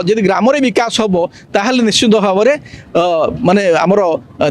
जदि ग्राम विकास हम ताहले निश्चित भाव में माने आमर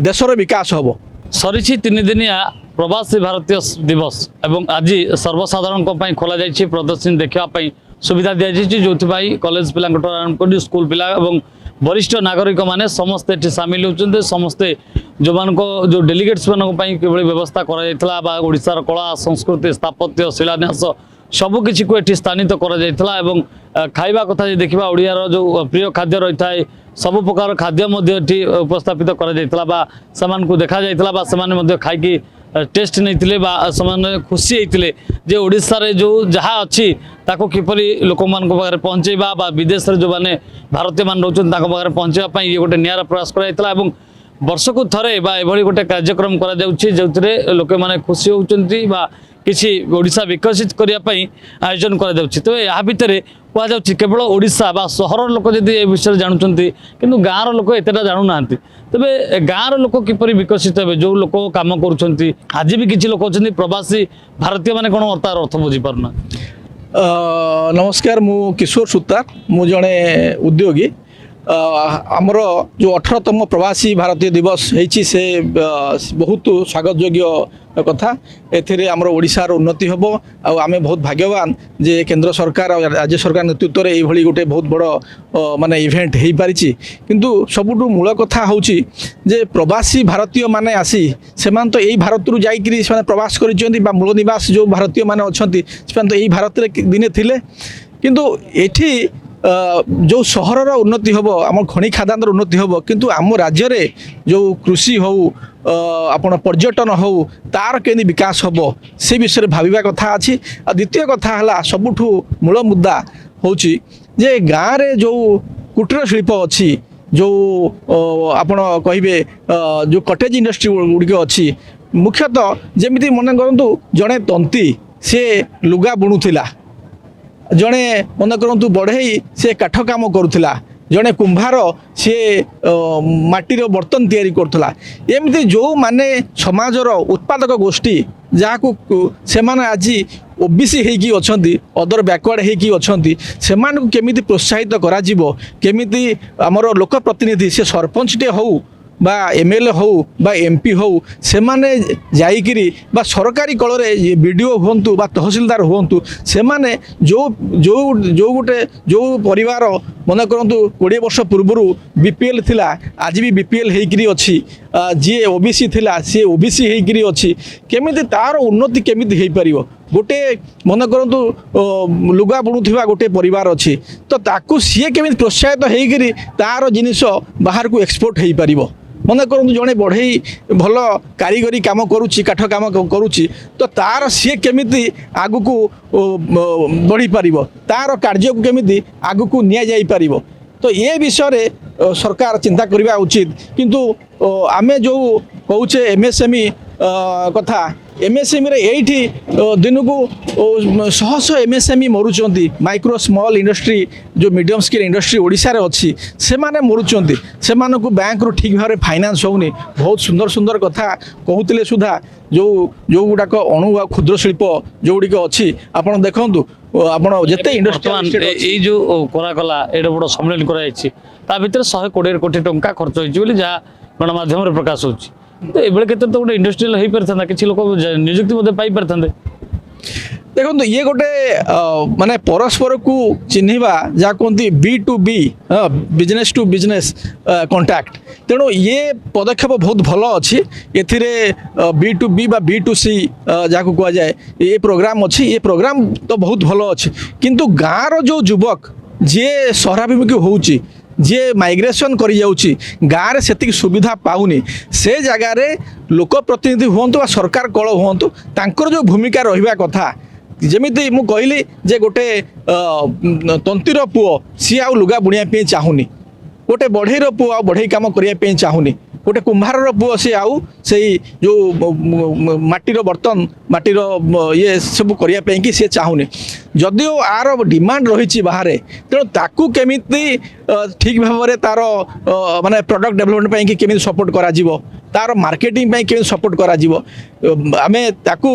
देशर विकास हम। सरी 3 दिनिया प्रवासी भारतीय दिवस एवं आज सर्वसाधारण खोल जाइए प्रदर्शनी देखापी सुविधा दी जाइए जो कॉलेज पिला आरंभ कर स्कूल पिला एवं वरिष्ठ नागरिक माने समस्ते ये सामिल होते समस्ते जो मान जो डेलीगेट्स मानी व्यवस्था करार कला संस्कृति स्थापत्य शिलान्यास सबकि को ये स्थानित कर खाइबा कथा देखा ओडियार जो प्रिय खाद्य रही है सब प्रकार खाद्य उपस्थापित कर देखा जाता खाई टेस्ट नहीं खुशी होते जे ओडिशा रे जो जहाँ अच्छी ताको किपरि लोक मान पाखे पहुँचेबा विदेश जो मैंने भारतीय मान रोचन पाखे पहुँचापी ये गोटे निरा प्रयास कराइला वर्ष को थरे एभली गोटे कार्यक्रम करा जो लोक मैंने खुशी होती किसी ओडिशा विकसित करने आयोजन करा तो या भितर कह केवल ओडिशा बा सहर लोक जदि ए विषय जानते किंतु गाँव लोक एतटा जानू ना तेरे गाँव लोक किपरि विकसित हे जो लोक काम कर आज भी किसी लोक अच्छा प्रवासी भारतीय माने कौन तार अर्थ बुझी पारना। नमस्कार मु किशोर सुतार मु जड़े उद्योगी आमर जो 18तम प्रवासी भारतीय दिवस होती से बहुत स्वागत योग्य कथा एथिरे आमर ओडिशार उन्नति हम आमे बहुत भाग्यवान जे केंद्र सरकार और राज्य सरकार नेतृत्व में ये गोटे बहुत बड़ माने इवेंट हो पारी किंतु सबुठु मूल कथा होची जे प्रवासी भारतीय माने आसी सेमान तो यही भारत रु जाइकरी से प्रवास करिसेंती बा मूल निवास जो भारतीय माने अछंती से तो यही भारत रे दिने थिले किंतु एठी जो सहर उन्नति हम आम खनि खादान उन्नति हम किंतु आम राज्य रे जो कृषि हो आपण पर्यटन हो तार केनी विकास हम से विषय भाविबा कथा अछि। द्वितीय कथा हला सबुठु मूल मुद्दा होची जे गाँव रे जो कुटीर शिल्प अच्छी जो आपण कहिबे जो कटेज इंडस्ट्री गुड़िक अच्छी मुख्यतः जेमिति मन करंतु जड़े तंती से लुगा बुणुथिला जड़े मन करंतु बढ़ई से काठ काम करुला जड़े कुंभार सी माटीर बर्तन तैयारी करुला एमती जो माने समाजर उत्पादक गोष्ठी जहाँ से माने आज ओबीसी होगी अच्छी अदर बैकवर्ड होगी अच्छी से केमिति प्रोत्साहित करा जीवो केमिति आमर लोक प्रतिनिधि से सरपंचटे हो बा एमएलए हो बा एमपी हो से माने जाइकिरी बा सरकारी कल रे बीडीओ हुंतु बा तहसीलदार हुंतु से माने जो जो जो गोटे जो परिवार मन करंतु 20 वर्ष पूर्व बीपीएल थिला आज भी बीपीएल होइकिरी अच्छी जी ओबीसी थिला सी ओबीसी होइकिरी अच्छी केमिति तार उन्नति केमिति हेइ परिवो गोटे मन करंतु लुगा बुणुथिबा गोटे परिवार अच्छी तो ताकू सी केमिति प्रोत्साहित होइकिरी तार जिनिस बाहर को एक्सपोर्ट हेइ परिवो मन करंतु जड़े बढ़ई भल कारीगरी काम करुच्ची काठ काम करुच्ची तो तार सी केमिति आगु को बढ़ी पारिबो तार कार्य को केमिति आगु को निया जाई पारिबो तो ये विषय सरकार चिंता करबा उचित किंतु आमे जो कहूचे एमएसएमई कथा एमएसएमई रे एठी दिन को शह शह एमएसएमई मरुचंती माइक्रो स्मॉल इंडस्ट्री जो मीडियम स्केल इंडस्ट्री ओडिशा रे अच्छी से माने मरुचंती से माने को बैंक रो ठीक भाव फाइनेंस होउनी बहुत सुंदर सुंदर कथा कहूतिले सुधा जो जो गुडाक अणु आ क्षुद्र शिल्प जो गुडिक अच्छी आपण देखंतु आपण जेते इंडस्ट्री जो कराला एड बड़ सम्मेलन कराई ता भितर 120 कोटी टंका खर्च होइछि बोली जा गणमाध्यम रे प्रकाश होछि तो ये तो गोटे इंडस्ट्रियल हो पार किसी लोक निजुक्ति पाई पार देखो ये गोटे माने परस्पर को चिन्हवा जहाँ कहते B2B business to business contact तेणु ये पदक्षेप बहुत भल अच्छी ए B2B बा B2C जहाँ कह जाए ये प्रोग्राम अच्छी ये प्रोग्राम तो बहुत भल अच्छी किंतु गाँव जो युवक जी सहराभिमुखी होउची जे माइग्रेशन करी जाउची गाँव में से सुविधा पाउनी से जगार लोक प्रतिनिधि हूँ सरकार कल हूँ तांकर जो भूमिका रहिबा कथा जमीती मु कहली जे गोटे तंतीर पुओ सी आउ लुगा बुणिया चाहूनी गोटे बढ़ईर पुओ आ बढ़ई काम करने चाहूनी गोटे कुंभार पुओ सी आउ से जो माटीर बर्तन ମାଟିର ଇଏ ସବୁ କରିବା ପାଇଁ କି ସେ ଚାହୁଁନି ଯଦିଓ ଆର ଡିମାଣ୍ଡ ରହିଛି ବାହାରେ ତେଣୁ ତାକୁ କେମିତି ଠିକ୍ ଭାବରେ ତାର ମାନେ ପ୍ରଡକ୍ଟ ଡେଭଲପମେଣ୍ଟ ପାଇଁ କି କେମିତି ସପୋର୍ଟ କରାଯିବ ତାର ମାର୍କେଟିଂ ପାଇଁ କେମିତି ସପୋର୍ଟ କରାଯିବ ଆମେ ତାକୁ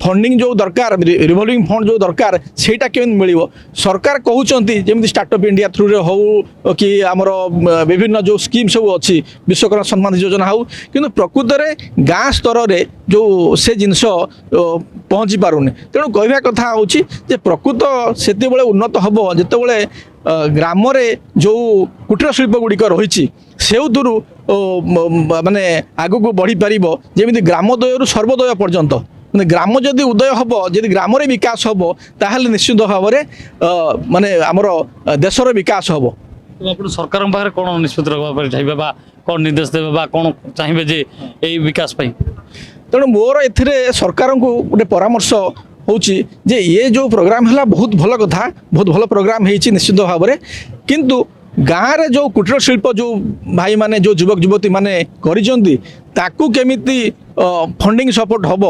ଫଣ୍ଡିଂ ଯେଉଁ ଦରକାର ରିଭଲ୍ଭିଂ ଫଣ୍ଡ ଯେଉଁ ଦରକାର ସେଇଟା କେମିତି ମିଳିବ ସରକାର କହୁଛନ୍ତି ଯେମିତି ଷ୍ଟାର୍ଟଅପ୍ ଇଣ୍ଡିଆ ଥ୍ରୁରେ ହେଉ କି ଆମର ବିଭିନ୍ନ ଯେଉଁ ସ୍କିମ୍ ସବୁ ଅଛି ବିଶ୍ୱକର୍ମା ସମ୍ମାନ ଯୋଜନା ହେଉ କିନ୍ତୁ ପ୍ରକୃତରେ ଗାଁ ସ୍ତରରେ ଯେଉଁ ସେ ଜିନିଷ ପହଞ୍ଚି ପାରୁନି ତେଣୁ କହିବା କଥା ହେଉଛି ଯେ ପ୍ରକୃତ ସେତେବେଳେ ଉନ୍ନତ ହେବ ଯେତେବେଳେ ଗ୍ରାମରେ ଯେଉଁ କୁଟୀର ଶିଳ୍ପ ଗୁଡ଼ିକ ରହିଛି ସେଉଥିରୁ ମାନେ ଆଗକୁ ବଢ଼ିପାରିବ ଯେମିତି ଗ୍ରାମୋଦୟରୁ ସର୍ବୋଦୟ ପର୍ଯ୍ୟନ୍ତ ମାନେ ଗ୍ରାମ ଯଦି ଉଦୟ ହେବ ଯଦି ଗ୍ରାମରେ ବିକାଶ ହେବ ତାହେଲେ ନିଶ୍ଚିତ ଭାବରେ ମାନେ ଆମର ଦେଶର ବିକାଶ ହେବ ଆପଣ ସରକାରଙ୍କ ପାଖରେ କ'ଣ ନିଷ୍ପତ୍ତି ରଖିବା ପାଇଁ ଚାହିଁବେ ବା କ'ଣ ନିର୍ଦ୍ଦେଶ ଦେବେ ବା କ'ଣ ଚାହିଁବେ ଯେ ଏଇ ବିକାଶ ପାଇଁ ତେଣୁ ମୋର ଏଥିରେ ସରକାରଙ୍କୁ ଗୋଟେ ପରାମର୍ଶ ହେଉଛି ଯେ ଇଏ ଯେଉଁ ପ୍ରୋଗ୍ରାମ ହେଲା ବହୁତ ଭଲ କଥା ବହୁତ ଭଲ ପ୍ରୋଗ୍ରାମ ହେଇଛି ନିଶ୍ଚିତ ଭାବରେ କିନ୍ତୁ ଗାଁରେ ଯେଉଁ କୁଟୀର ଶିଳ୍ପ ଯେଉଁ ଭାଇମାନେ ଯେଉଁ ଯୁବକ ଯୁବତୀମାନେ କରିଛନ୍ତି ତାକୁ କେମିତି ଫଣ୍ଡିଂ ସପୋର୍ଟ ହେବ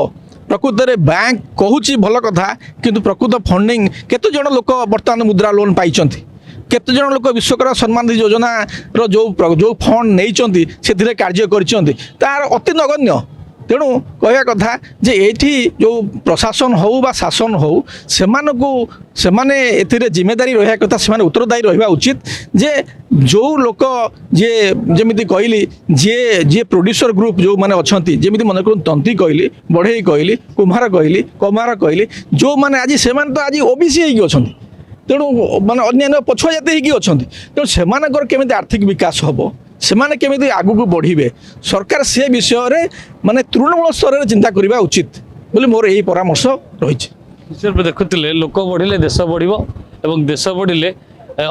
ପ୍ରକୃତରେ ବ୍ୟାଙ୍କ କହୁଛି ଭଲ କଥା କିନ୍ତୁ ପ୍ରକୃତ ଫଣ୍ଡିଂ କେତେ ଜଣ ଲୋକ ବର୍ତ୍ତମାନ ମୁଦ୍ରା ଲୋନ୍ ପାଇଛନ୍ତି କେତେ ଜଣ ଲୋକ ବିଶ୍ୱକର୍ମା ସମ୍ମାନ ଯୋଜନାର ଯେଉଁ ଫଣ୍ଡ ନେଇଛନ୍ତି ସେଥିରେ କାର୍ଯ୍ୟ କରିଛନ୍ତି ତାର ଅତି ନଗଣ୍ୟ ତେଣୁ କହିବା କଥା ଯେ ଏଇଠି ଯେଉଁ ପ୍ରଶାସନ ହେଉ ବା ଶାସନ ହେଉ ସେମାନେ ଏଥିରେ ଜିମ୍ମେଦାରୀ ରହିବା କଥା ସେମାନେ ଉତ୍ତରଦାୟୀ ରହିବା ଉଚିତ ଯେ ଯେଉଁ ଲୋକ ଯିଏ ଯେମିତି କହିଲି ଯିଏ ପ୍ରୋଡ୍ୟୁସର ଗ୍ରୁପ ଯେଉଁମାନେ ଅଛନ୍ତି ଯେମିତି ମନେ କରନ୍ତୁ ତନ୍ତୀ କହିଲି ବଢ଼େଇ କହିଲି କୁମ୍ଭାର କହିଲି କମାର କହିଲି ଯେଉଁମାନେ ଆଜି ସେମାନେ ତ ଆଜି ଓବିସି ହେଇକି ଅଛନ୍ତି ତେଣୁ ମାନେ ଅନ୍ୟାନ୍ୟ ପଛୁଆ ଜାତି ହେଇକି ଅଛନ୍ତି ତେଣୁ ସେମାନଙ୍କର କେମିତି ଆର୍ଥିକ ବିକାଶ ହେବ ସେମାନେ କେମିତି ଆଗକୁ ବଢ଼ିବେ ସରକାର ସେ ବିଷୟରେ ମାନେ ତୃଣମୂଳ ସ୍ତରରେ ଚିନ୍ତା କରିବା ଉଚିତ ବୋଲି ମୋର ଏହି ପରାମର୍ଶ ରହିଛି ନିଶ୍ଚୟ ଦେଖୁଥିଲେ ଲୋକ ବଢ଼ିଲେ ଦେଶ ବଢ଼ିବ ଏବଂ ଦେଶ ବଢ଼ିଲେ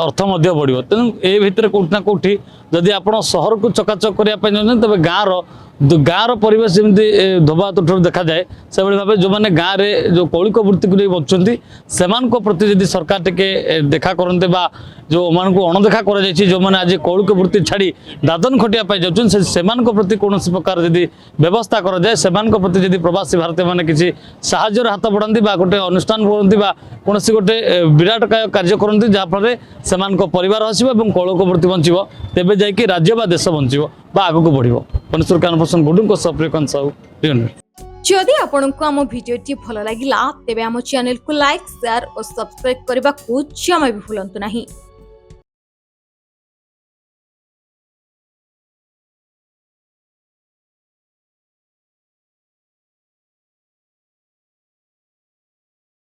ଅର୍ଥ ମଧ୍ୟ ବଢ଼ିବ ତେଣୁ ଏ ଭିତରେ କେଉଁଠି ନା କେଉଁଠି ଯଦି ଆପଣ ସହରକୁ ଚକାଚକ କରିବା ପାଇଁ ଚାହୁଁଛନ୍ତି ତେବେ ଗାଁର ପରିବେଶ ଯେମିତି ଧୋବା ତୁଠରୁ ଦେଖାଯାଏ ସେଭଳି ଭାବେ ଯେଉଁମାନେ ଗାଁରେ ଯେଉଁ କୌଳିକ ବୃତ୍ତିକୁ ନେଇ ବଞ୍ଚୁଛନ୍ତି ସେମାନଙ୍କ ପ୍ରତି ଯଦି ସରକାର ଟିକେ ଦେଖା କରନ୍ତେ ବା ଯେଉଁମାନଙ୍କୁ ଅଣଦେଖା କରାଯାଇଛି ଯେଉଁମାନେ ଆଜି କୌଳିକ ବୃତ୍ତି ଛାଡ଼ି ଦାଦନ ଖଟିବା ପାଇଁ ଯାଉଛନ୍ତି ସେମାନଙ୍କ ପ୍ରତି କୌଣସି ପ୍ରକାର ଯଦି ବ୍ୟବସ୍ଥା କରାଯାଏ ସେମାନଙ୍କ ପ୍ରତି ଯଦି ପ୍ରବାସୀ ଭାରତୀୟମାନେ କିଛି ସାହାଯ୍ୟର ହାତ ବଢ଼ାନ୍ତି ବା ଗୋଟେ ଅନୁଷ୍ଠାନ କରନ୍ତି ବା କୌଣସି ଗୋଟେ ବିରାଟକାୟ କାର୍ଯ୍ୟ କରନ୍ତି ଯାହାଫଳରେ ସେମାନଙ୍କ ପରିବାର ଆସିବ ଏବଂ କୌଳିକ ବୃତ୍ତି ବଞ୍ଚିବ ତେବେ ଯାଇକି ରାଜ୍ୟ ବା ଦେଶ ବଞ୍ଚିବ ବା ଆଗକୁ ବଢ଼ିବ ଭୁବନେଶ୍ୱର କାନପସନ୍ଦ ଗୁଡୁଙ୍କ ସହ ପ୍ରିୟକାନ୍ତ ସାହୁ ରିଅନ୍। जदि आपंक आम भिडी भल लगा तेब आम चैनल को लाइक शेयर और सब्सक्राइब करने को जमा भी भूलु नहीं।